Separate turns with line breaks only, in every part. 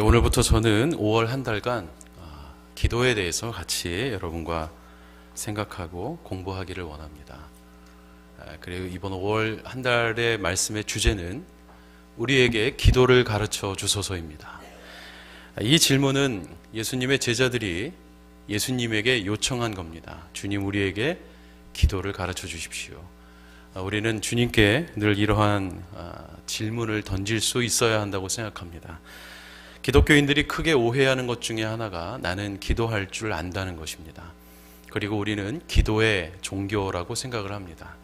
오늘부터 저는 5월 한 달간 기도에 대해서 같이 여러분과 생각하고 공부하기를 원합니다. 그리고 이번 5월 한 달의 말씀의 주제는 우리에게 기도를 가르쳐 주소서입니다. 이 질문은 예수님의 제자들이 예수님에게 요청한 겁니다. 주님, 우리에게 기도를 가르쳐 주십시오. 우리는 주님께 늘 이러한 질문을 던질 수 있어야 한다고 생각합니다. 기독교인들이 크게 오해하는 것 중에 하나가 나는 기도할 줄 안다는 것입니다. 그리고 우리는 기도의 종교라고 생각을 합니다.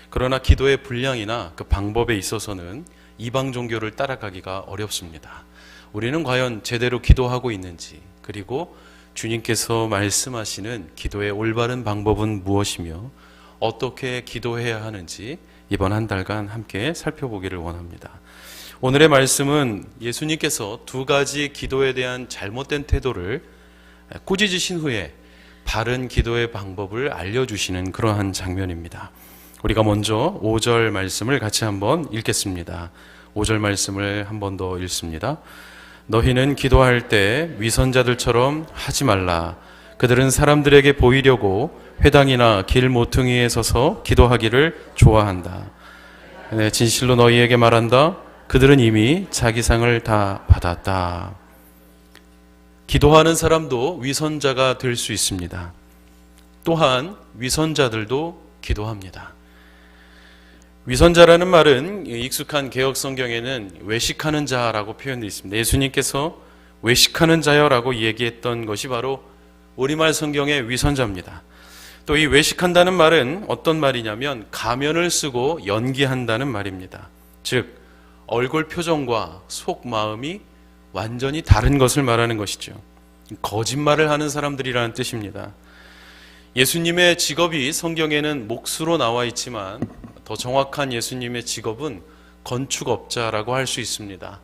그러나 기도의 분량이나 그 방법에 있어서는 이방 종교를 따라가기가 어렵습니다. 우리는 과연 제대로 기도하고 있는지, 그리고 주님께서 말씀하시는 기도의 올바른 방법은 무엇이며 어떻게 기도해야 하는지 이번 한 달간 함께 살펴보기를 원합니다. 오늘의 말씀은 예수님께서 두 가지 기도에 대한 잘못된 태도를 꾸짖으신 후에 바른 기도의 방법을 알려주시는 그러한 장면입니다. 우리가 먼저 5절 말씀을 같이 한번 읽겠습니다. 5절 말씀을 한 번 더 읽습니다. 너희는 기도할 때 위선자들처럼 하지 말라. 그들은 사람들에게 보이려고 회당이나 길 모퉁이에 서서 기도하기를 좋아한다. 진실로 너희에게 말한다. 그들은 이미 자기 상을 다 받았다. 기도하는 사람도 위선자가 될 수 있습니다. 또한 위선자들도 기도합니다. 위선자라는 말은 익숙한 개혁 성경에는 외식하는 자라고 표현되어 있습니다. 예수님께서 외식하는 자여라고 얘기했던 것이 바로 우리말 성경의 위선자입니다. 또 이 외식한다는 말은 어떤 말이냐면 가면을 쓰고 연기한다는 말입니다. 즉 얼굴 표정과 속 마음이 완전히 다른 것을 말하는 것이죠. 거짓말을 하는 사람들이라는 뜻입니다. 예수님의 직업이 성경에는 몫으로 나와 있지만 더 정확한 예수님의 직업은 건축업자라고 할 수 있습니다.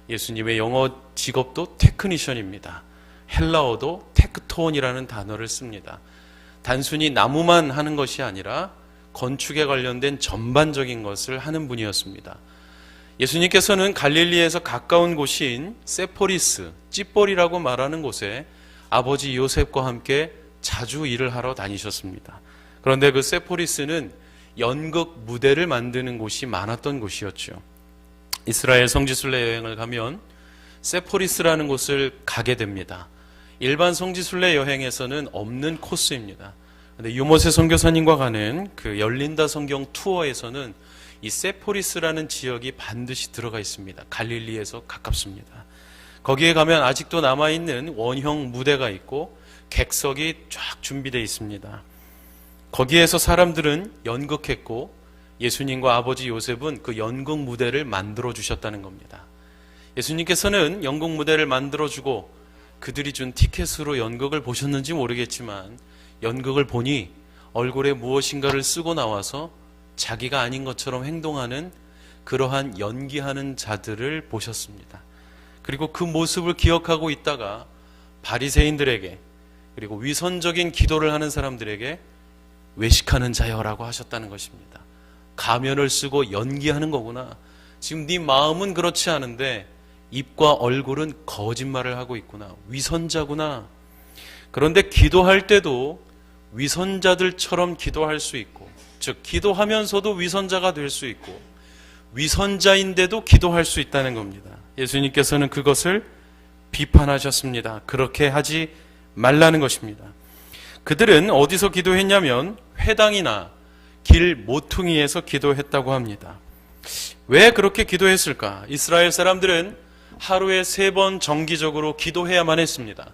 예수님의 영어 직업도 테크니션입니다. 헬라어도 테크톤이라는 단어를 씁니다. 단순히 나무만 하는 것이 아니라 건축에 관련된 전반적인 것을 하는 분이었습니다. 예수님께서는 갈릴리에서 가까운 곳인 세포리스, 찌뻘이라고 말하는 곳에 아버지 요셉과 함께 자주 일을 하러 다니셨습니다. 그런데 그 세포리스는 연극 무대를 만드는 곳이 많았던 곳이었죠. 이스라엘 성지순례 여행을 가면 세포리스라는 곳을 가게 됩니다. 일반 성지순례 여행에서는 없는 코스입니다. 근데 유모세 선교사님과 가는 그 열린다 성경 투어에서는 이 세포리스라는 지역이 반드시 들어가 있습니다. 갈릴리에서 가깝습니다. 거기에 가면 아직도 남아있는 원형 무대가 있고 객석이 쫙 준비되어 있습니다. 거기에서 사람들은 연극했고 예수님과 아버지 요셉은 그 연극 무대를 만들어 주셨다는 겁니다. 예수님께서는 연극 무대를 만들어주고 그들이 준 티켓으로 연극을 보셨는지 모르겠지만 연극을 보니 얼굴에 무엇인가를 쓰고 나와서 자기가 아닌 것처럼 행동하는 그러한 연기하는 자들을 보셨습니다. 그리고 그 모습을 기억하고 있다가 바리새인들에게 그리고 위선적인 기도를 하는 사람들에게 외식하는 자여라고 하셨다는 것입니다. 가면을 쓰고 연기하는 거구나. 지금 네 마음은 그렇지 않은데 입과 얼굴은 거짓말을 하고 있구나. 위선자구나. 그런데 기도할 때도 위선자들처럼 기도할 수 있고, 즉 기도하면서도 위선자가 될 수 있고 위선자인데도 기도할 수 있다는 겁니다. 예수님께서는 그것을 비판하셨습니다. 그렇게 하지 말라는 것입니다. 그들은 어디서 기도했냐면 회당이나 길 모퉁이에서 기도했다고 합니다. 왜 그렇게 기도했을까? 이스라엘 사람들은 하루에 3번 정기적으로 기도해야만 했습니다.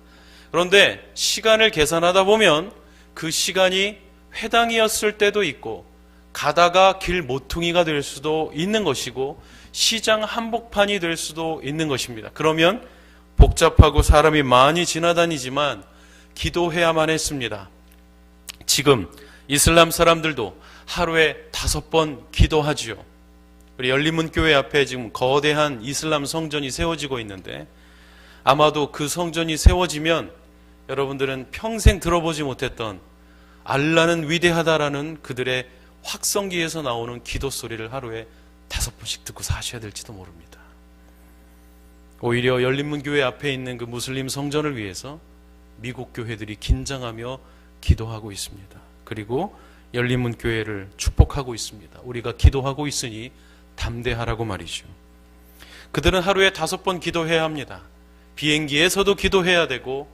그런데 시간을 계산하다 보면 그 시간이 회당이었을 때도 있고 가다가 길 모퉁이가 될 수도 있는 것이고 시장 한복판이 될 수도 있는 것입니다. 그러면 복잡하고 사람이 많이 지나다니지만 기도해야만 했습니다. 지금 이슬람 사람들도 하루에 5번 기도하지요. 우리 열린문교회 앞에 지금 거대한 이슬람 성전이 세워지고 있는데 아마도 그 성전이 세워지면 여러분들은 평생 들어보지 못했던 알라는 위대하다라는 그들의 확성기에서 나오는 기도 소리를 하루에 5번씩 듣고 사셔야 될지도 모릅니다. 오히려 열린문교회 앞에 있는 그 무슬림 성전을 위해서 미국 교회들이 긴장하며 기도하고 있습니다. 그리고 열린문교회를 축복하고 있습니다. 우리가 기도하고 있으니 담대하라고 말이죠. 그들은 하루에 5번 기도해야 합니다. 비행기에서도 기도해야 되고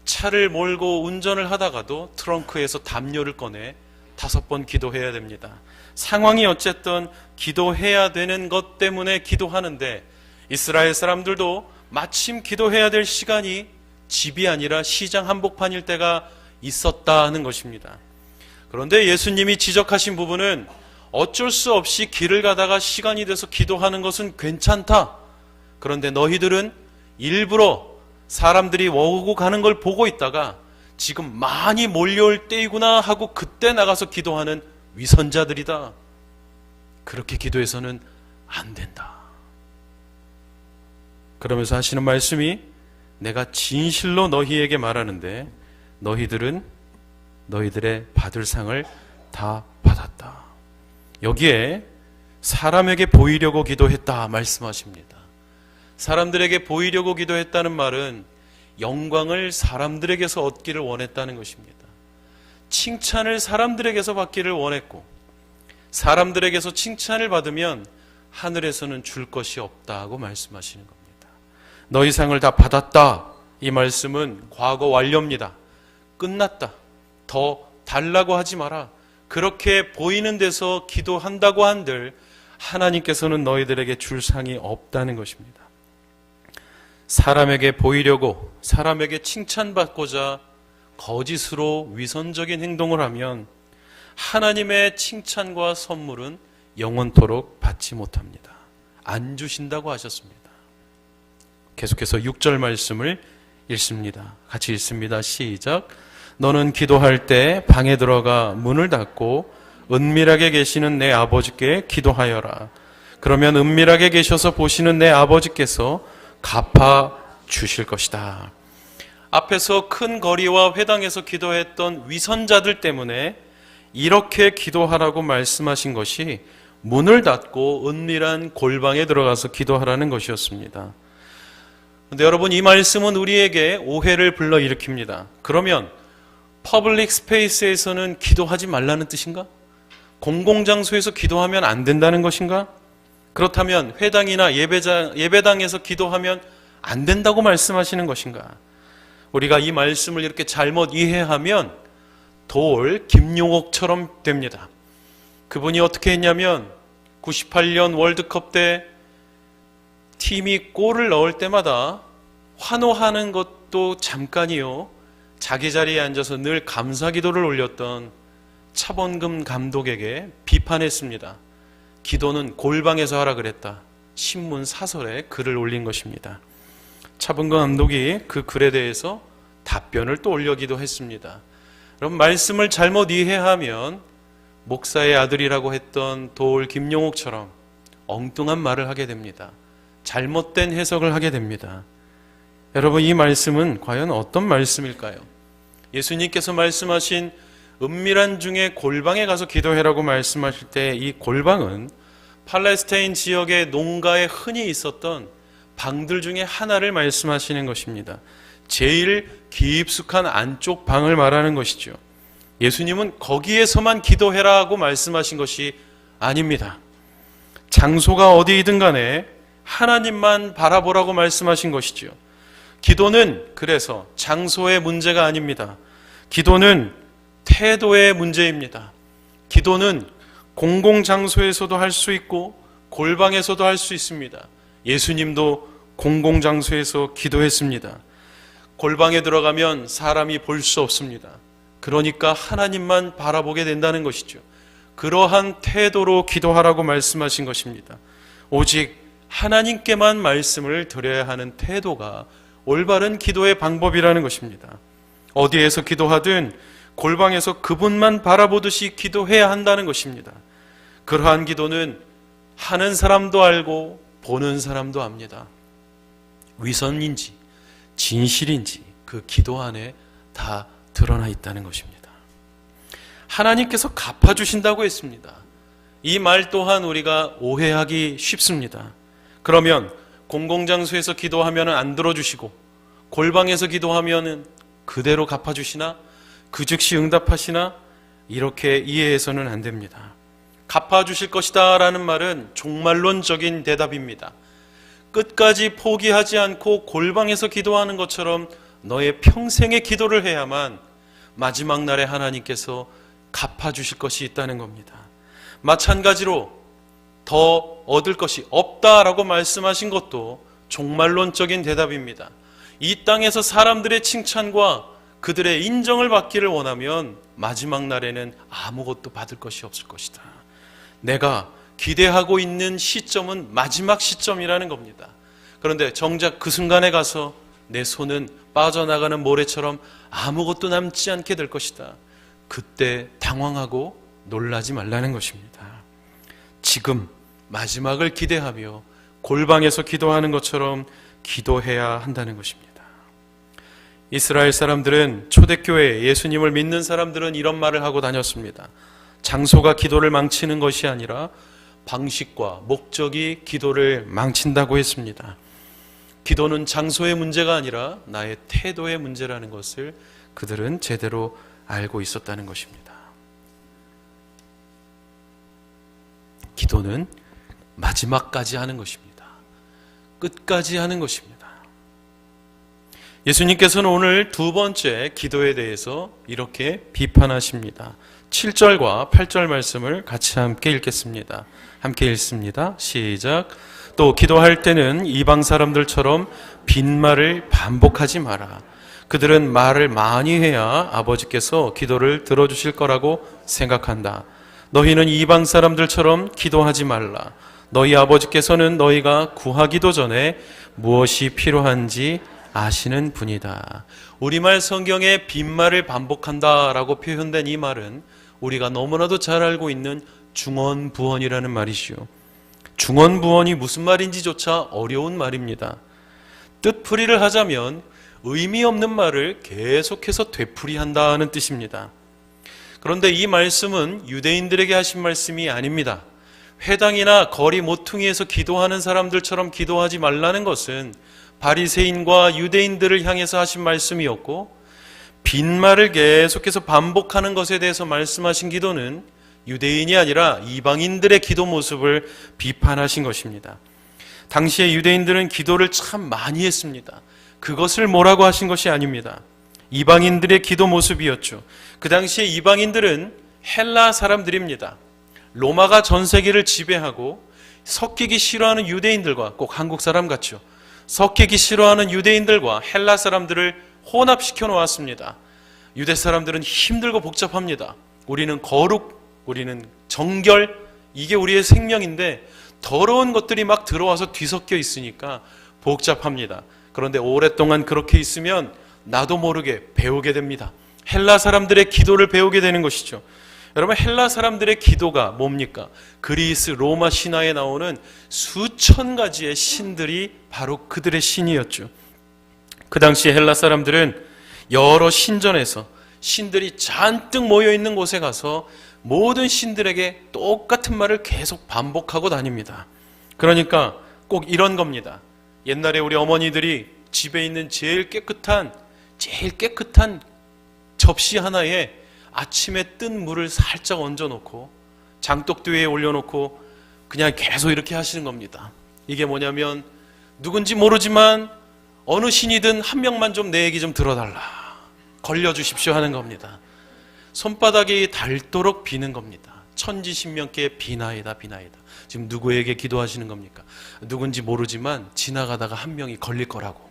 차를 몰고 운전을 하다가도 트렁크에서 담요를 꺼내 5번 기도해야 됩니다. 상황이 어쨌든 기도해야 되는 것 때문에 기도하는데 이스라엘 사람들도 마침 기도해야 될 시간이 집이 아니라 시장 한복판일 때가 있었다는 것입니다. 그런데 예수님이 지적하신 부분은 어쩔 수 없이 길을 가다가 시간이 돼서 기도하는 것은 괜찮다. 그런데 너희들은 일부러 사람들이 오고 가는 걸 보고 있다가 지금 많이 몰려올 때이구나 하고 그때 나가서 기도하는 위선자들이다. 그렇게 기도해서는 안 된다. 그러면서 하시는 말씀이 내가 진실로 너희에게 말하는데 너희들은 너희들의 받을 상을 다 받았다. 여기에 사람에게 보이려고 기도했다 말씀하십니다. 사람들에게 보이려고 기도했다는 말은 영광을 사람들에게서 얻기를 원했다는 것입니다. 칭찬을 사람들에게서 받기를 원했고 사람들에게서 칭찬을 받으면 하늘에서는 줄 것이 없다고 말씀하시는 겁니다. 너희 상을 다 받았다. 이 말씀은 과거 완료입니다. 끝났다. 더 달라고 하지 마라. 그렇게 보이는 데서 기도한다고 한들 하나님께서는 너희들에게 줄 상이 없다는 것입니다. 사람에게 보이려고 사람에게 칭찬받고자 거짓으로 위선적인 행동을 하면 하나님의 칭찬과 선물은 영원토록 받지 못합니다. 안 주신다고 하셨습니다. 계속해서 6절 말씀을 읽습니다. 같이 읽습니다. 시작. 너는 기도할 때 방에 들어가 문을 닫고 은밀하게 계시는 내 아버지께 기도하여라. 그러면 은밀하게 계셔서 보시는 내 아버지께서 갚아 주실 것이다. 앞에서 큰 거리와 회당에서 기도했던 위선자들 때문에 이렇게 기도하라고 말씀하신 것이 문을 닫고 은밀한 골방에 들어가서 기도하라는 것이었습니다. 그런데 여러분, 이 말씀은 우리에게 오해를 불러일으킵니다. 그러면 퍼블릭 스페이스에서는 기도하지 말라는 뜻인가? 공공장소에서 기도하면 안 된다는 것인가? 그렇다면 회당이나 예배당에서 기도하면 안 된다고 말씀하시는 것인가? 우리가 이 말씀을 이렇게 잘못 이해하면 돌 김용옥처럼 됩니다. 그분이 어떻게 했냐면 98년 월드컵 때 팀이 골을 넣을 때마다 환호하는 것도 잠깐이요, 자기 자리에 앉아서 늘 감사기도를 올렸던 차범근 감독에게 비판했습니다. 기도는 골방에서 하라 그랬다. 신문 사설에 글을 올린 것입니다. 차범근 감독이 그 글에 대해서 답변을 또 올려기도 했습니다. 여러분, 말씀을 잘못 이해하면 목사의 아들이라고 했던 도올 김용옥처럼 엉뚱한 말을 하게 됩니다. 잘못된 해석을 하게 됩니다. 여러분, 이 말씀은 과연 어떤 말씀일까요? 예수님께서 말씀하신 은밀한 중에 골방에 가서 기도해라고 말씀하실 때 이 골방은 팔레스타인 지역의 농가에 흔히 있었던 방들 중에 하나를 말씀하시는 것입니다. 제일 깊숙한 안쪽 방을 말하는 것이죠. 예수님은 거기에서만 기도해라고 말씀하신 것이 아닙니다. 장소가 어디이든 간에 하나님만 바라보라고 말씀하신 것이죠. 기도는 그래서 장소의 문제가 아닙니다. 기도는 태도의 문제입니다. 기도는 공공장소에서도 할 수 있고 골방에서도 할 수 있습니다. 예수님도 공공장소에서 기도했습니다. 골방에 들어가면 사람이 볼 수 없습니다. 그러니까 하나님만 바라보게 된다는 것이죠. 그러한 태도로 기도하라고 말씀하신 것입니다. 오직 하나님께만 말씀을 드려야 하는 태도가 올바른 기도의 방법이라는 것입니다. 어디에서 기도하든 골방에서 그분만 바라보듯이 기도해야 한다는 것입니다. 그러한 기도는 하는 사람도 알고 보는 사람도 압니다. 위선인지 진실인지 그 기도 안에 다 드러나 있다는 것입니다. 하나님께서 갚아주신다고 했습니다. 이 말 또한 우리가 오해하기 쉽습니다. 그러면 공공장소에서 기도하면 안 들어주시고 골방에서 기도하면 그대로 갚아주시나? 그 즉시 응답하시나? 이렇게 이해해서는 안 됩니다. 갚아주실 것이다 라는 말은 종말론적인 대답입니다. 끝까지 포기하지 않고 골방에서 기도하는 것처럼 너의 평생의 기도를 해야만 마지막 날에 하나님께서 갚아주실 것이 있다는 겁니다. 마찬가지로 더 얻을 것이 없다라고 말씀하신 것도 종말론적인 대답입니다. 이 땅에서 사람들의 칭찬과 그들의 인정을 받기를 원하면 마지막 날에는 아무것도 받을 것이 없을 것이다. 내가 기대하고 있는 시점은 마지막 시점이라는 겁니다. 그런데 정작 그 순간에 가서 내 손은 빠져나가는 모래처럼 아무것도 남지 않게 될 것이다. 그때 당황하고 놀라지 말라는 것입니다. 지금 마지막을 기대하며 골방에서 기도하는 것처럼 기도해야 한다는 것입니다. 이스라엘 사람들은 초대교회 예수님을 믿는 사람들은 이런 말을 하고 다녔습니다. 장소가 기도를 망치는 것이 아니라 방식과 목적이 기도를 망친다고 했습니다. 기도는 장소의 문제가 아니라 나의 태도의 문제라는 것을 그들은 제대로 알고 있었다는 것입니다. 기도는 마지막까지 하는 것입니다. 끝까지 하는 것입니다. 예수님께서는 오늘 두 번째 기도에 대해서 이렇게 비판하십니다. 7절과 8절 말씀을 같이 함께 읽겠습니다. 함께 읽습니다. 시작. 또 기도할 때는 이방 사람들처럼 빈말을 반복하지 마라. 그들은 말을 많이 해야 아버지께서 기도를 들어주실 거라고 생각한다. 너희는 이방 사람들처럼 기도하지 말라. 너희 아버지께서는 너희가 구하기도 전에 무엇이 필요한지 아시는 분이다. 우리말 성경에 빈말을 반복한다라고 표현된 이 말은 우리가 너무나도 잘 알고 있는 중언부언이라는 말이시오. 중언부언이 무슨 말인지조차 어려운 말입니다. 뜻풀이를 하자면 의미 없는 말을 계속해서 되풀이한다는 뜻입니다. 그런데 이 말씀은 유대인들에게 하신 말씀이 아닙니다. 회당이나 거리 모퉁이에서 기도하는 사람들처럼 기도하지 말라는 것은 바리새인과 유대인들을 향해서 하신 말씀이었고, 빈말을 계속해서 반복하는 것에 대해서 말씀하신 기도는 유대인이 아니라 이방인들의 기도 모습을 비판하신 것입니다. 당시에 유대인들은 기도를 참 많이 했습니다. 그것을 뭐라고 하신 것이 아닙니다. 이방인들의 기도 모습이었죠. 그 당시에 이방인들은 헬라 사람들입니다. 로마가 전 세계를 지배하고 섞이기 싫어하는 유대인들과, 꼭 한국 사람 같죠, 섞이기 싫어하는 유대인들과 헬라 사람들을 혼합시켜 놓았습니다. 유대 사람들은 힘들고 복잡합니다. 우리는 거룩, 우리는 정결, 이게 우리의 생명인데 더러운 것들이 막 들어와서 뒤섞여 있으니까 복잡합니다. 그런데 오랫동안 그렇게 있으면 나도 모르게 배우게 됩니다. 헬라 사람들의 기도를 배우게 되는 것이죠. 여러분, 헬라 사람들의 기도가 뭡니까? 그리스 로마 신화에 나오는 수천 가지의 신들이 바로 그들의 신이었죠. 그 당시 헬라 사람들은 여러 신전에서 신들이 잔뜩 모여있는 곳에 가서 모든 신들에게 똑같은 말을 계속 반복하고 다닙니다. 그러니까 꼭 이런 겁니다. 옛날에 우리 어머니들이 집에 있는 제일 깨끗한 접시 하나에 아침에 뜬 물을 살짝 얹어놓고 장독대 위에 올려놓고 그냥 계속 이렇게 하시는 겁니다. 이게 뭐냐면 누군지 모르지만 어느 신이든 한 명만 좀 내 얘기 좀 들어달라, 걸려주십시오 하는 겁니다. 손바닥이 닳도록 비는 겁니다. 천지신명께 비나이다 비나이다. 지금 누구에게 기도하시는 겁니까? 누군지 모르지만 지나가다가 한 명이 걸릴 거라고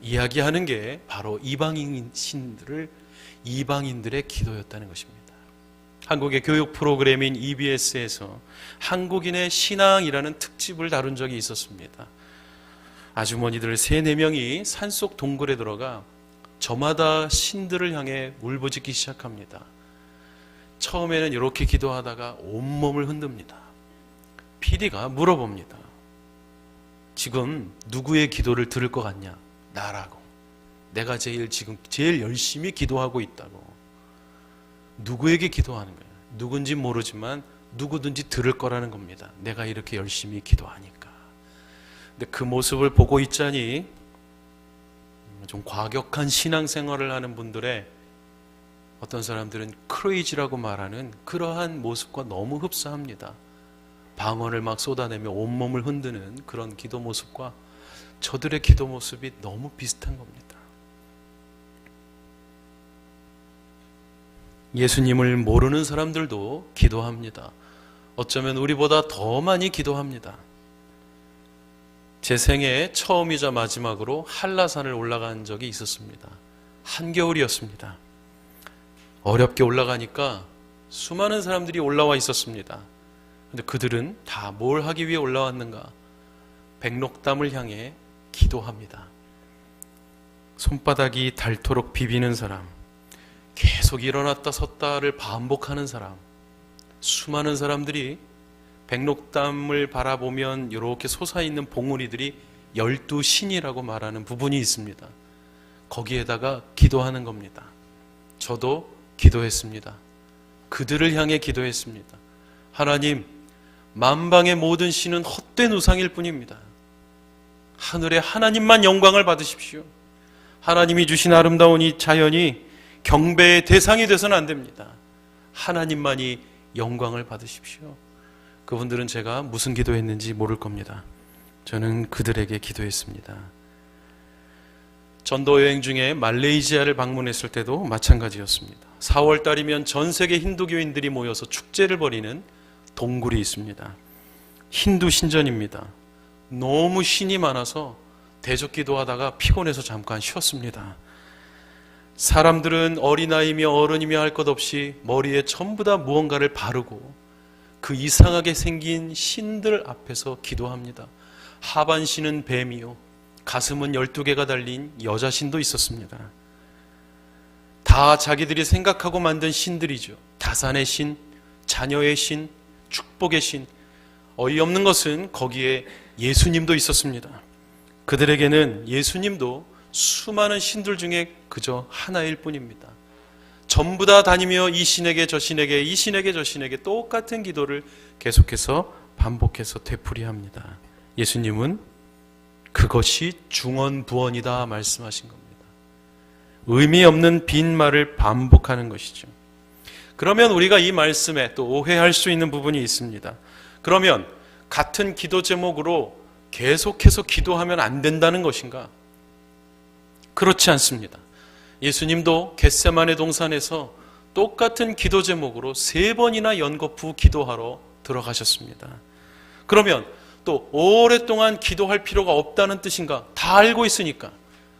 이야기하는 게 바로 이방인들의 기도였다는 것입니다. 한국의 교육 프로그램인 EBS에서 한국인의 신앙이라는 특집을 다룬 적이 있었습니다. 아주머니들 3-4명이 산속 동굴에 들어가 저마다 신들을 향해 울부짖기 시작합니다. 처음에는 이렇게 기도하다가 온몸을 흔듭니다. PD가 물어봅니다. 지금 누구의 기도를 들을 것 같냐? 나라고. 내가 지금 제일 열심히 기도하고 있다고. 누구에게 기도하는 거예요? 누군지 모르지만 누구든지 들을 거라는 겁니다. 내가 이렇게 열심히 기도하니까. 근데 그 모습을 보고 있자니 좀 과격한 신앙생활을 하는 분들의 어떤 사람들은 크레이지라고 말하는 그러한 모습과 너무 흡사합니다. 방언을 막 쏟아내며 온몸을 흔드는 그런 기도 모습과 저들의 기도 모습이 너무 비슷한 겁니다. 예수님을 모르는 사람들도 기도합니다. 어쩌면 우리보다 더 많이 기도합니다. 제 생애 처음이자 마지막으로 한라산을 올라간 적이 있었습니다. 한겨울이었습니다. 어렵게 올라가니까 수많은 사람들이 올라와 있었습니다. 그런데 그들은 다 뭘 하기 위해 올라왔는가? 백록담을 향해 기도합니다. 손바닥이 닳도록 비비는 사람, 계속 일어났다 섰다를 반복하는 사람, 수많은 사람들이 백록담을 바라보면 이렇게 솟아있는 봉우리들이 12신이라고 말하는 부분이 있습니다. 거기에다가 기도하는 겁니다. 저도 기도했습니다. 그들을 향해 기도했습니다. 하나님, 만방의 모든 신은 헛된 우상일 뿐입니다. 하늘에 하나님만 영광을 받으십시오. 하나님이 주신 아름다운 이 자연이 경배의 대상이 돼서는 안 됩니다. 하나님만이 영광을 받으십시오. 그분들은 제가 무슨 기도했는지 모를 겁니다. 저는 그들에게 기도했습니다. 전도 여행 중에 말레이시아를 방문했을 때도 마찬가지였습니다. 4월 달이면 전 세계 힌두교인들이 모여서 축제를 벌이는 동굴이 있습니다. 힌두 신전입니다. 너무 신이 많아서 대적 기도하다가 피곤해서 잠깐 쉬었습니다. 사람들은 어린아이며 어른이며 할 것 없이 머리에 전부 다 무언가를 바르고 그 이상하게 생긴 신들 앞에서 기도합니다. 하반신은 뱀이요, 가슴은 12개가 달린 여자신도 있었습니다. 다 자기들이 생각하고 만든 신들이죠. 다산의 신, 자녀의 신, 축복의 신. 어이없는 것은 거기에 예수님도 있었습니다. 그들에게는 예수님도 수많은 신들 중에 그저 하나일 뿐입니다. 전부 다 다니며 이 신에게 저 신에게 이 신에게 저 신에게 똑같은 기도를 계속해서 반복해서 되풀이합니다. 예수님은 그것이 중언부언이다 말씀하신 겁니다. 의미 없는 빈말을 반복하는 것이죠. 그러면 우리가 이 말씀에 또 오해할 수 있는 부분이 있습니다. 그러면 같은 기도 제목으로 계속해서 기도하면 안 된다는 것인가? 그렇지 않습니다. 예수님도 겟세마네 동산에서 똑같은 기도 제목으로 3번이나 연거푸 기도하러 들어가셨습니다. 그러면 또 오랫동안 기도할 필요가 없다는 뜻인가? 다 알고 있으니까.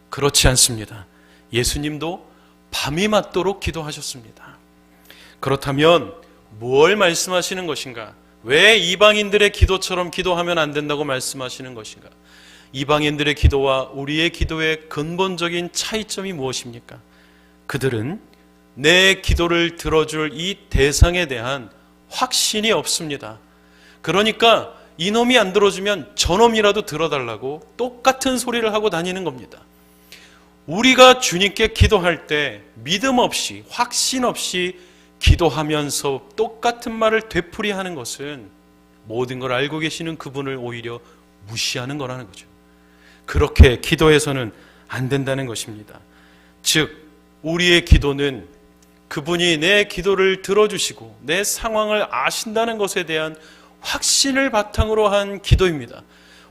그렇지 않습니다. 예수님도 밤이 맞도록 기도하셨습니다. 그렇다면 뭘 말씀하시는 것인가? 왜 이방인들의 기도처럼 기도하면 안 된다고 말씀하시는 것인가? 이방인들의 기도와 우리의 기도의 근본적인 차이점이 무엇입니까? 그들은 내 기도를 들어줄 이 대상에 대한 확신이 없습니다. 그러니까 이놈이 안 들어주면 저놈이라도 들어달라고 똑같은 소리를 하고 다니는 겁니다. 우리가 주님께 기도할 때 믿음 없이, 확신 없이 기도하면서 똑같은 말을 되풀이하는 것은 모든 걸 알고 계시는 그분을 오히려 무시하는 거라는 거죠. 그렇게 기도해서는 안 된다는 것입니다. 즉, 우리의 기도는 그분이 내 기도를 들어주시고 내 상황을 아신다는 것에 대한 확신을 바탕으로 한 기도입니다.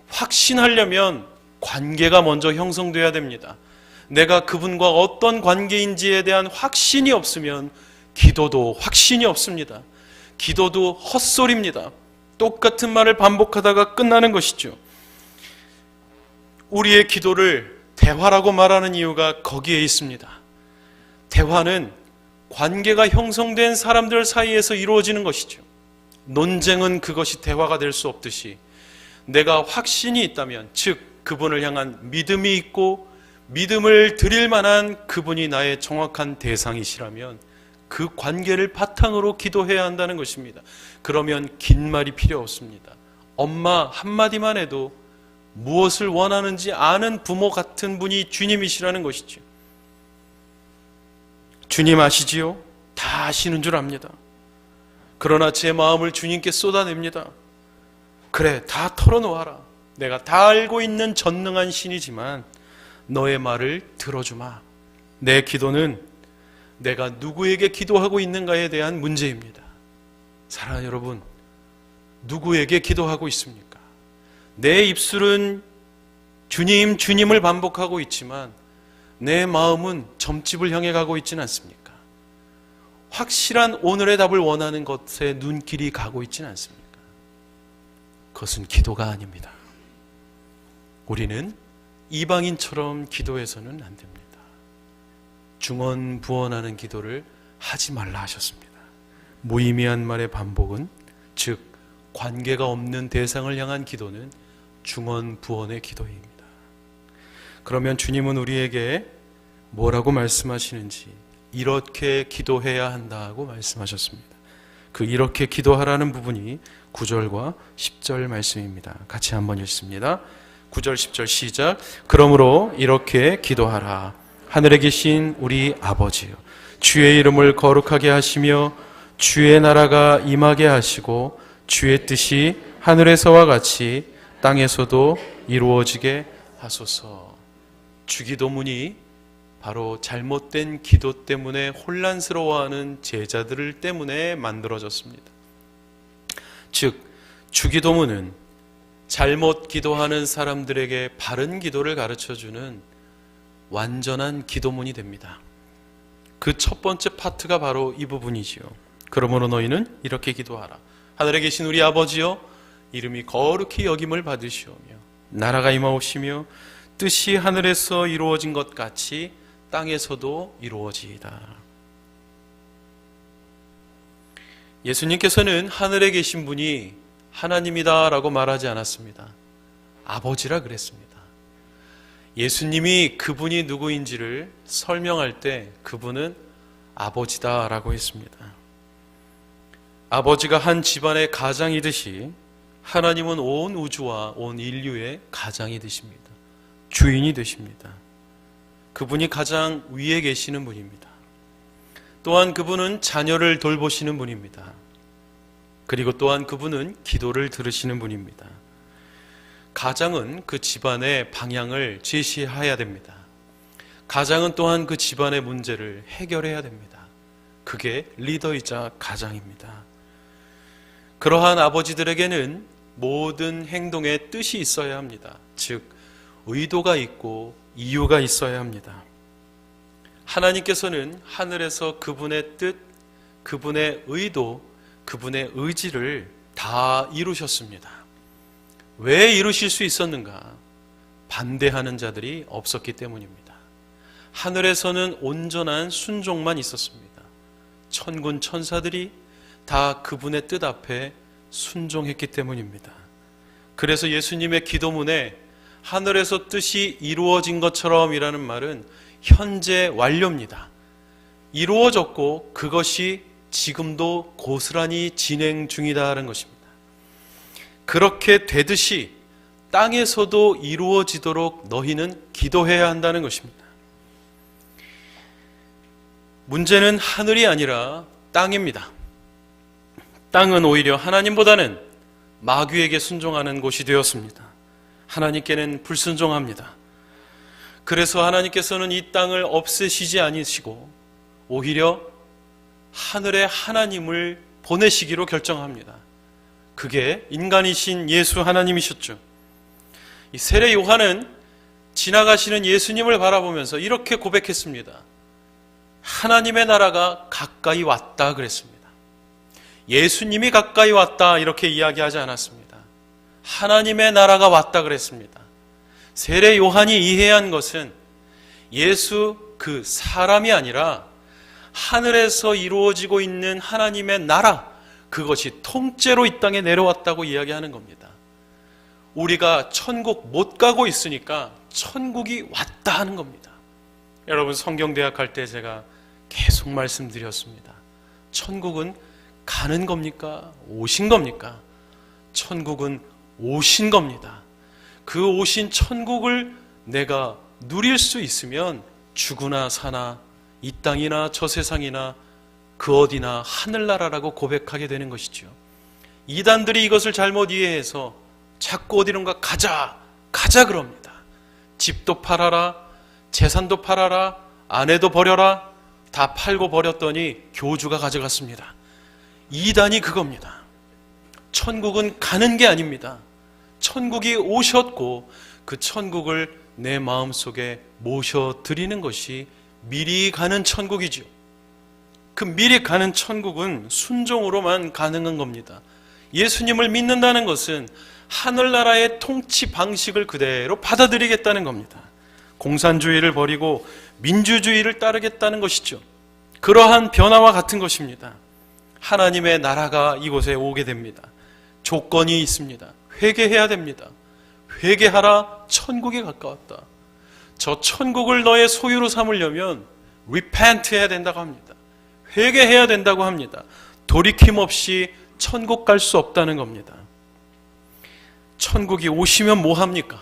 확신하려면 관계가 먼저 형성돼야 됩니다. 내가 그분과 어떤 관계인지에 대한 확신이 없으면 기도도 확신이 없습니다. 기도도 헛소리입니다. 똑같은 말을 반복하다가 끝나는 것이죠. 우리의 기도를 대화라고 말하는 이유가 거기에 있습니다. 대화는 관계가 형성된 사람들 사이에서 이루어지는 것이죠. 논쟁은 그것이 대화가 될 수 없듯이 내가 확신이 있다면, 즉 그분을 향한 믿음이 있고 믿음을 드릴 만한 그분이 나의 정확한 대상이시라면 그 관계를 바탕으로 기도해야 한다는 것입니다. 그러면 긴 말이 필요 없습니다. 엄마 한마디만 해도 무엇을 원하는지 아는 부모 같은 분이 주님이시라는 것이죠. 주님 아시지요? 다 아시는 줄 압니다. 그러나 제 마음을 주님께 쏟아냅니다. 그래, 다 털어놓아라. 내가 다 알고 있는 전능한 신이지만 너의 말을 들어주마. 내 기도는 내가 누구에게 기도하고 있는가에 대한 문제입니다. 사랑하는 여러분, 누구에게 기도하고 있습니까? 내 입술은 주님, 주님을 반복하고 있지만 내 마음은 점집을 향해 가고 있지는 않습니까? 확실한 오늘의 답을 원하는 것에 눈길이 가고 있지는 않습니까? 그것은 기도가 아닙니다. 우리는 이방인처럼 기도해서는 안 됩니다. 중언부언하는 기도를 하지 말라 하셨습니다. 무의미한 말의 반복은, 즉 관계가 없는 대상을 향한 기도는 중언부언의 기도입니다. 그러면 주님은 우리에게 뭐라고 말씀하시는지, 이렇게 기도해야 한다고 말씀하셨습니다. 그 이렇게 기도하라는 부분이 9절과 10절 말씀입니다. 같이 한번 읽습니다. 9절 10절 시작. 그러므로 이렇게 기도하라. 하늘에 계신 우리 아버지여, 주의 이름을 거룩하게 하시며 주의 나라가 임하게 하시고 주의 뜻이 하늘에서와 같이 땅에서도 이루어지게 하소서. 주기도문이 바로 잘못된 기도 때문에 혼란스러워하는 제자들을 때문에 만들어졌습니다. 즉, 주기도문은 잘못 기도하는 사람들에게 바른 기도를 가르쳐주는 완전한 기도문이 됩니다. 그 첫 번째 파트가 바로 이 부분이지요. 그러므로 너희는 이렇게 기도하라. 하늘에 계신 우리 아버지여, 이름이 거룩히 여김을 받으시오며 나라가 임하옵시며 뜻이 하늘에서 이루어진 것 같이 땅에서도 이루어지이다. 예수님께서는 하늘에 계신 분이 하나님이다 라고 말하지 않았습니다. 아버지라 그랬습니다. 예수님이 그분이 누구인지를 설명할 때 그분은 아버지다 라고 했습니다. 아버지가 한 집안의 가장이듯이 하나님은 온 우주와 온 인류의 가장이 되십니다. 주인이 되십니다. 그분이 가장 위에 계시는 분입니다. 또한 그분은 자녀를 돌보시는 분입니다. 그리고 또한 그분은 기도를 들으시는 분입니다. 가장은 그 집안의 방향을 제시해야 됩니다. 가장은 또한 그 집안의 문제를 해결해야 됩니다. 그게 리더이자 가장입니다. 그러한 아버지들에게는 모든 행동에 뜻이 있어야 합니다. 즉, 의도가 있고 이유가 있어야 합니다. 하나님께서는 하늘에서 그분의 뜻, 그분의 의도, 그분의 의지를 다 이루셨습니다. 왜 이루실 수 있었는가? 반대하는 자들이 없었기 때문입니다. 하늘에서는 온전한 순종만 있었습니다. 천군 천사들이 다 그분의 뜻 앞에 순종했기 때문입니다. 그래서 예수님의 기도문에 하늘에서 뜻이 이루어진 것처럼 이라는 말은 현재 완료입니다. 이루어졌고 그것이 지금도 고스란히 진행 중이다라는 것입니다. 그렇게 되듯이 땅에서도 이루어지도록 너희는 기도해야 한다는 것입니다. 문제는 하늘이 아니라 땅입니다. 땅은 오히려 하나님보다는 마귀에게 순종하는 곳이 되었습니다. 하나님께는 불순종합니다. 그래서 하나님께서는 이 땅을 없애시지 않으시고 오히려 하늘에 하나님을 보내시기로 결정합니다. 그게 인간이신 예수 하나님이셨죠. 이 세례 요한은 지나가시는 예수님을 바라보면서 이렇게 고백했습니다. 하나님의 나라가 가까이 왔다 그랬습니다. 예수님이 가까이 왔다 이렇게 이야기하지 않았습니다. 하나님의 나라가 왔다 그랬습니다. 세례 요한이 이해한 것은 예수 그 사람이 아니라 하늘에서 이루어지고 있는 하나님의 나라, 그것이 통째로 이 땅에 내려왔다고 이야기하는 겁니다. 우리가 천국 못 가고 있으니까 천국이 왔다 하는 겁니다. 여러분, 성경대학 할 때 제가 계속 말씀드렸습니다. 천국은 가는 겁니까? 오신 겁니까? 천국은 오신 겁니다. 그 오신 천국을 내가 누릴 수 있으면 죽으나 사나 이 땅이나 저 세상이나 그 어디나 하늘나라라고 고백하게 되는 것이죠. 이단들이 이것을 잘못 이해해서 자꾸 어디론가 가자 그럽니다. 집도 팔아라, 재산도 팔아라, 아내도 버려라, 다 팔고 버렸더니 교주가 가져갔습니다. 이단이 그겁니다. 천국은 가는 게 아닙니다. 천국이 오셨고 그 천국을 내 마음속에 모셔드리는 것이 미리 가는 천국이죠. 그 미리 가는 천국은 순종으로만 가능한 겁니다. 예수님을 믿는다는 것은 하늘나라의 통치 방식을 그대로 받아들이겠다는 겁니다. 공산주의를 버리고 민주주의를 따르겠다는 것이죠. 그러한 변화와 같은 것입니다. 하나님의 나라가 이곳에 오게 됩니다. 조건이 있습니다. 회개해야 됩니다. 회개하라, 천국이 가까웠다. 저 천국을 너의 소유로 삼으려면 repent 해야 된다고 합니다. 회개해야 된다고 합니다. 돌이킴 없이 천국 갈 수 없다는 겁니다. 천국이 오시면 뭐 합니까?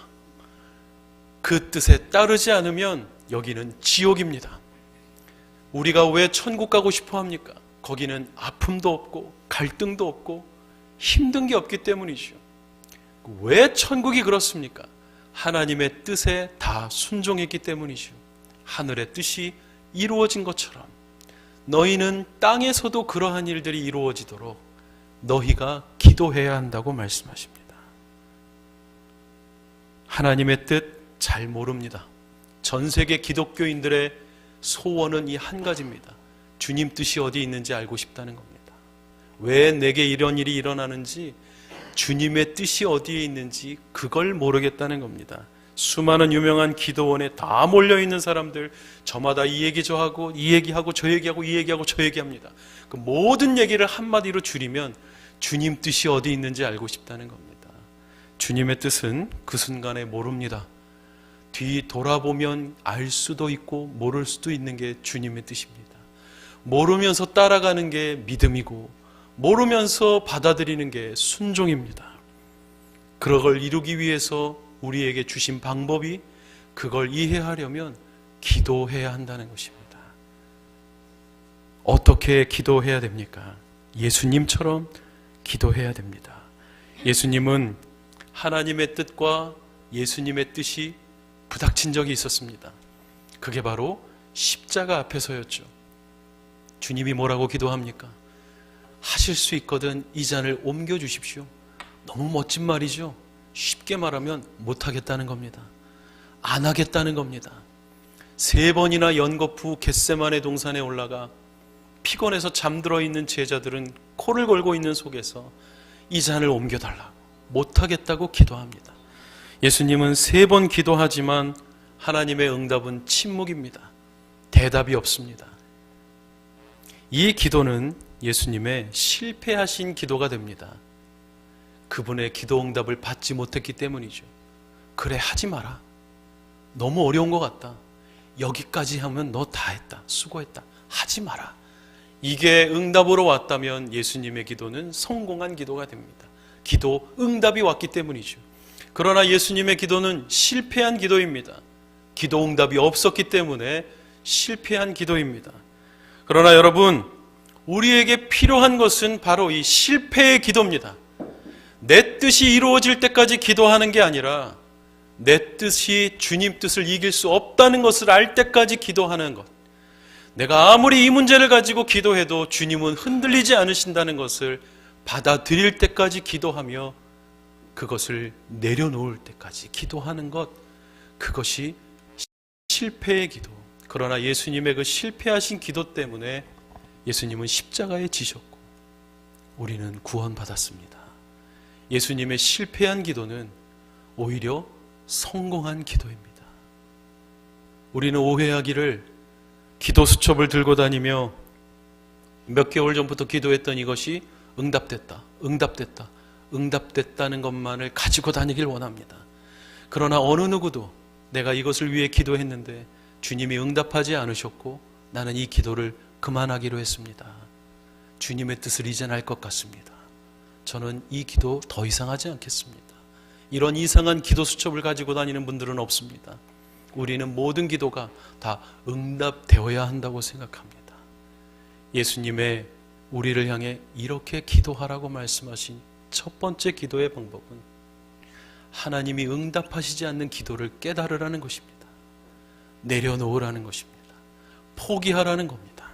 그 뜻에 따르지 않으면 여기는 지옥입니다. 우리가 왜 천국 가고 싶어 합니까? 거기는 아픔도 없고 갈등도 없고 힘든 게 없기 때문이죠. 왜 천국이 그렇습니까? 하나님의 뜻에 다 순종했기 때문이죠. 하늘의 뜻이 이루어진 것처럼 너희는 땅에서도 그러한 일들이 이루어지도록 너희가 기도해야 한다고 말씀하십니다. 하나님의 뜻 잘 모릅니다. 전 세계 기독교인들의 소원은 이 한 가지입니다. 주님 뜻이 어디 있는지 알고 싶다는 겁니다. 왜 내게 이런 일이 일어나는지, 주님의 뜻이 어디에 있는지 그걸 모르겠다는 겁니다. 수많은 유명한 기도원에 다 몰려있는 사람들, 저마다 이 얘기 저 하고 이 얘기하고 저 얘기하고 이 얘기하고 저 얘기합니다. 그 모든 얘기를 한마디로 줄이면 주님 뜻이 어디 있는지 알고 싶다는 겁니다. 주님의 뜻은 그 순간에 모릅니다. 뒤 돌아보면 알 수도 있고 모를 수도 있는 게 주님의 뜻입니다. 모르면서 따라가는 게 믿음이고 모르면서 받아들이는 게 순종입니다. 그걸 이루기 위해서 우리에게 주신 방법이, 그걸 이해하려면 기도해야 한다는 것입니다. 어떻게 기도해야 됩니까? 예수님처럼 기도해야 됩니다. 예수님은 하나님의 뜻과 예수님의 뜻이 부닥친 적이 있었습니다. 그게 바로 십자가 앞에서였죠. 주님이 뭐라고 기도합니까? 하실 수 있거든 이 잔을 옮겨주십시오. 너무 멋진 말이죠. 쉽게 말하면 못하겠다는 겁니다. 안 하겠다는 겁니다. 3번이나 연거푸 겟세마네 동산에 올라가 피곤해서 잠들어 있는 제자들은 코를 골고 있는 속에서 이 잔을 옮겨달라고, 못하겠다고 기도합니다. 예수님은 3번 기도하지만 하나님의 응답은 침묵입니다. 대답이 없습니다. 이 기도는 예수님의 실패하신 기도가 됩니다. 그분의 기도 응답을 받지 못했기 때문이죠. 그래, 하지 마라. 너무 어려운 것 같다. 여기까지 하면 너 다 했다. 수고했다. 하지 마라. 이게 응답으로 왔다면 예수님의 기도는 성공한 기도가 됩니다. 기도 응답이 왔기 때문이죠. 그러나 예수님의 기도는 실패한 기도입니다. 기도 응답이 없었기 때문에 실패한 기도입니다. 그러나 여러분, 우리에게 필요한 것은 바로 이 실패의 기도입니다. 내 뜻이 이루어질 때까지 기도하는 게 아니라 내 뜻이 주님 뜻을 이길 수 없다는 것을 알 때까지 기도하는 것. 내가 아무리 이 문제를 가지고 기도해도 주님은 흔들리지 않으신다는 것을 받아들일 때까지 기도하며 그것을 내려놓을 때까지 기도하는 것, 그것이 실패의 기도. 그러나 예수님의 그 실패하신 기도 때문에 예수님은 십자가에 지셨고 우리는 구원받았습니다. 예수님의 실패한 기도는 오히려 성공한 기도입니다. 우리는 오해하기를 기도 수첩을 들고 다니며 몇 개월 전부터 기도했던 이것이 응답됐다는 것만을 가지고 다니길 원합니다. 그러나 어느 누구도 내가 이것을 위해 기도했는데 주님이 응답하지 않으셨고 나는 이 기도를 그만하기로 했습니다. 주님의 뜻을 이젠 알 것 같습니다. 저는 이 기도 더 이상 하지 않겠습니다. 이런 이상한 기도 수첩을 가지고 다니는 분들은 없습니다. 우리는 모든 기도가 다 응답되어야 한다고 생각합니다. 예수님의 우리를 향해 이렇게 기도하라고 말씀하신 첫 번째 기도의 방법은 하나님이 응답하시지 않는 기도를 깨달으라는 것입니다. 내려놓으라는 것입니다. 포기하라는 겁니다.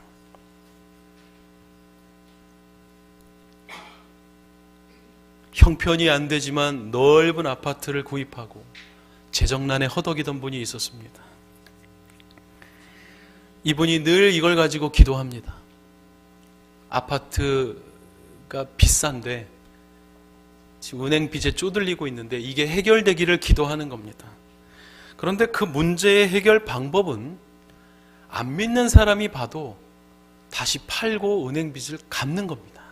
형편이 안 되지만 넓은 아파트를 구입하고 재정난에 허덕이던 분이 있었습니다. 이분이 늘 이걸 가지고 기도합니다. 아파트가 비싼데 지금 은행 빚에 쪼들리고 있는데 이게 해결되기를 기도하는 겁니다. 그런데 그 문제의 해결 방법은 안 믿는 사람이 봐도 다시 팔고 은행 빚을 갚는 겁니다.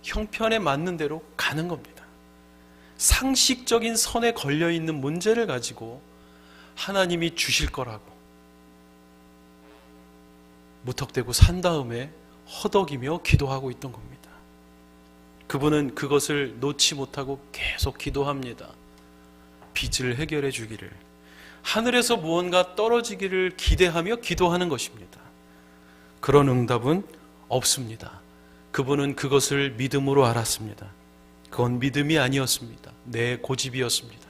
형편에 맞는 대로 가는 겁니다. 상식적인 선에 걸려있는 문제를 가지고 하나님이 주실 거라고 무턱대고 산 다음에 허덕이며 기도하고 있던 겁니다. 그분은 그것을 놓지 못하고 계속 기도합니다. 빚을 해결해 주기를, 하늘에서 무언가 떨어지기를 기대하며 기도하는 것입니다. 그런 응답은 없습니다. 그분은 그것을 믿음으로 알았습니다. 그건 믿음이 아니었습니다. 내 고집이었습니다.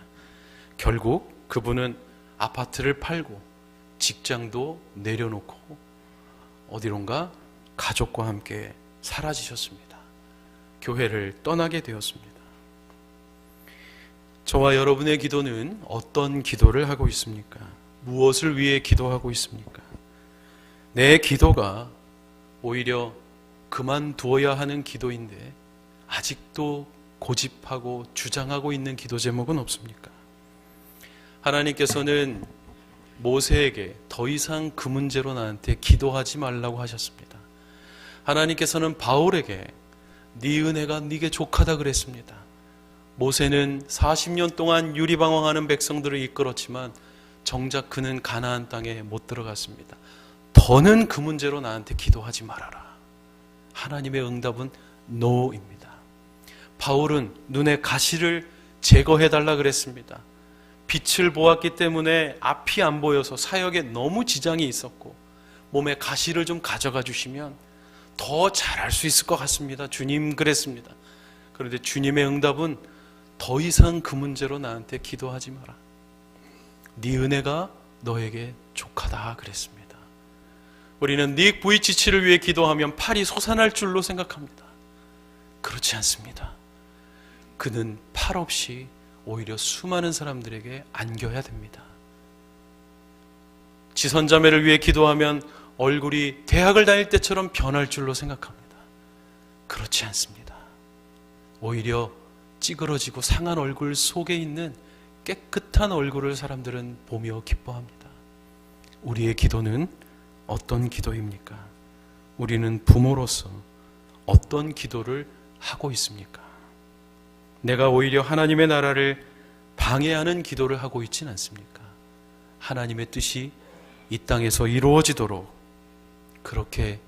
결국 그분은 아파트를 팔고 직장도 내려놓고 어디론가 가족과 함께 사라지셨습니다. 교회를 떠나게 되었습니다. 저와 여러분의 기도는 어떤 기도를 하고 있습니까? 무엇을 위해 기도하고 있습니까? 내 기도가 오히려 그만두어야 하는 기도인데 아직도 고집하고 주장하고 있는 기도 제목은 없습니까? 하나님께서는 모세에게 더 이상 그 문제로 나한테 기도하지 말라고 하셨습니다. 하나님께서는 바울에게 네 은혜가 네게 족하다 그랬습니다. 모세는 40년 동안 유리방황하는 백성들을 이끌었지만 정작 그는 가나안 땅에 못 들어갔습니다. 더는 그 문제로 나한테 기도하지 말아라. 하나님의 응답은 NO입니다. 바울은 눈에 가시를 제거해달라 그랬습니다. 빛을 보았기 때문에 앞이 안 보여서 사역에 너무 지장이 있었고 몸에 가시를 좀 가져가 주시면 더 잘할 수 있을 것 같습니다. 주님 그랬습니다. 그런데 주님의 응답은 더 이상 그 문제로 나한테 기도하지 마라. 네 은혜가 너에게 족하다 그랬습니다. 우리는 닉 부이치치를 위해 기도하면 팔이 솟아날 줄로 생각합니다. 그렇지 않습니다. 그는 팔 없이 오히려 수많은 사람들에게 안겨야 됩니다. 지선자매를 위해 기도하면 얼굴이 대학을 다닐 때처럼 변할 줄로 생각합니다. 그렇지 않습니다. 오히려 찌그러지고 상한 얼굴 속에 있는 깨끗한 얼굴을 사람들은 보며 기뻐합니다. 우리의 기도는 어떤 기도입니까? 우리는 부모로서 어떤 기도를 하고 있습니까? 내가 오히려 하나님의 나라를 방해하는 기도를 하고 있지는 않습니까? 하나님의 뜻이 이 땅에서 이루어지도록 그렇게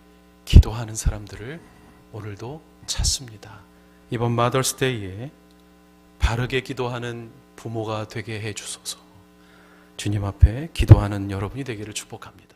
기도하는 사람들을 오늘도 찾습니다. 이번 마더스데이에 바르게 기도하는 부모가 되게 해 주소서. 주님 앞에 기도하는 여러분이 되기를 축복합니다.